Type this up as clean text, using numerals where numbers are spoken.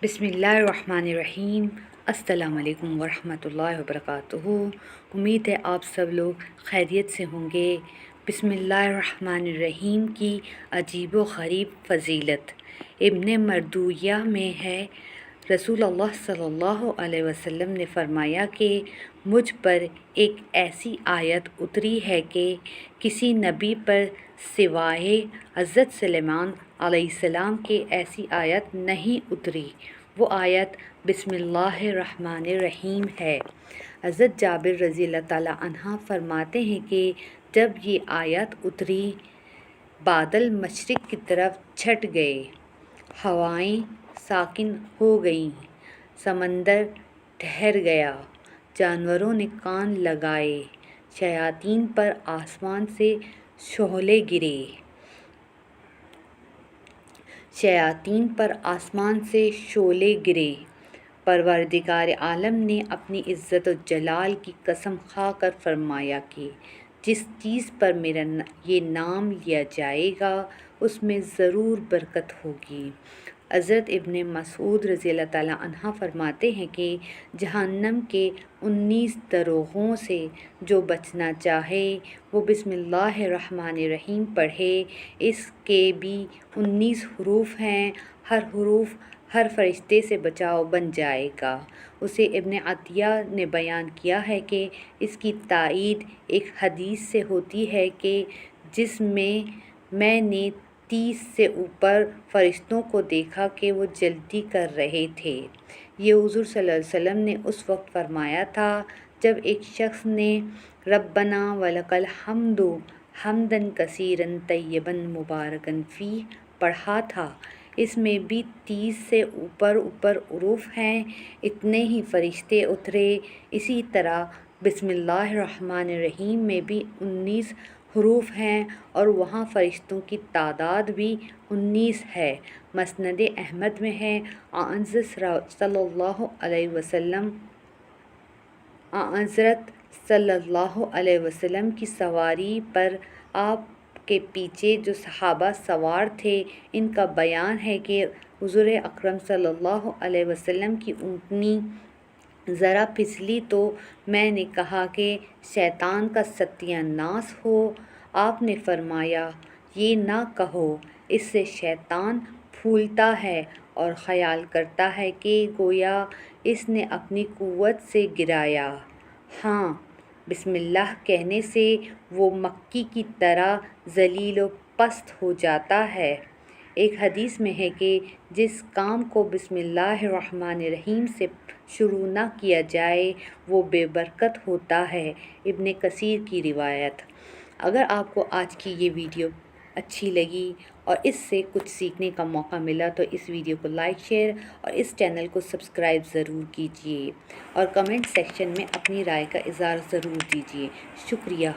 بسم اللہ الرحمن الرحیم۔ السلام علیکم ورحمۃ اللہ وبرکاتہ۔ امید ہے آپ سب لوگ خیریت سے ہوں گے۔ بسم اللہ الرحمن الرحیم کی عجیب و غریب فضیلت ابن مردویہ میں ہے۔ رسول اللہ صلی اللہ علیہ وسلم نے فرمایا کہ مجھ پر ایک ایسی آیت اتری ہے کہ کسی نبی پر سوائے حضرت سلیمان علیہ السلام کے ایسی آیت نہیں اتری۔ وہ آیت بسم اللہ الرحمن الرحیم ہے۔ حضرت جابر رضی اللہ تعالیٰ عنہ فرماتے ہیں کہ جب یہ آیت اتری، بادل مشرق کی طرف چھٹ گئے، ہوائیں ساکن ہو گئیں، سمندر ٹھہر گیا، جانوروں نے کان لگائے، شیاطین پر آسمان سے شعلے گرے، پروردگار عالم نے اپنی عزت و جلال کی قسم کھا کر فرمایا کہ جس چیز پر میرا یہ نام لیا جائے گا اس میں ضرور برکت ہوگی۔ حضرت ابن مسعود رضی اللہ تعالیٰ عنہ فرماتے ہیں کہ جہنم کے 19 دروغوں سے جو بچنا چاہے وہ بسم اللہ الرحمن الرحیم پڑھے۔ اس کے بھی 19 حروف ہیں، ہر حروف ہر فرشتے سے بچاؤ بن جائے گا۔ اسے ابن عطیہ نے بیان کیا ہے کہ اس کی تائید ایک حدیث سے ہوتی ہے کہ جس میں نے 30 سے اوپر فرشتوں کو دیکھا کہ وہ جلدی کر رہے تھے۔ یہ حضور صلی اللہ علیہ وسلم نے اس وقت فرمایا تھا جب ایک شخص نے ربنا ولک الحمد حمدن کثیرن طیبن مبارکن فیہ پڑھا تھا۔ اس میں بھی 30 سے اوپر حروف ہیں، اتنے ہی فرشتے اترے۔ اسی طرح بسم اللہ الرحمن الرحیم میں بھی 19 حروف ہیں اور وہاں فرشتوں کی تعداد بھی 19 ہے۔ مسند احمد میں ہے، حضرت صلی اللہ علیہ وسلم کی سواری پر آپ کے پیچھے جو صحابہ سوار تھے ان کا بیان ہے کہ حضور اکرم صلی اللہ علیہ وسلم کی اونٹنی ذرا پھسلی تو میں نے کہا کہ شیطان کا ستیہ ناس ہو۔ آپ نے فرمایا یہ نہ کہو، اس سے شیطان پھولتا ہے اور خیال کرتا ہے کہ گویا اس نے اپنی قوت سے گرایا۔ ہاں، بسم اللہ کہنے سے وہ مکی کی طرح ذلیل و پست ہو جاتا ہے۔ ایک حدیث میں ہے کہ جس کام کو بسم اللہ الرحمن الرحیم سے شروع نہ کیا جائے وہ بے برکت ہوتا ہے۔ ابن کثیر کی روایت۔ اگر آپ کو آج کی یہ ویڈیو اچھی لگی اور اس سے کچھ سیکھنے کا موقع ملا تو اس ویڈیو کو لائک، شیئر اور اس چینل کو سبسکرائب ضرور کیجیے اور کمنٹ سیکشن میں اپنی رائے کا اظہار ضرور دیجیے۔ شکریہ۔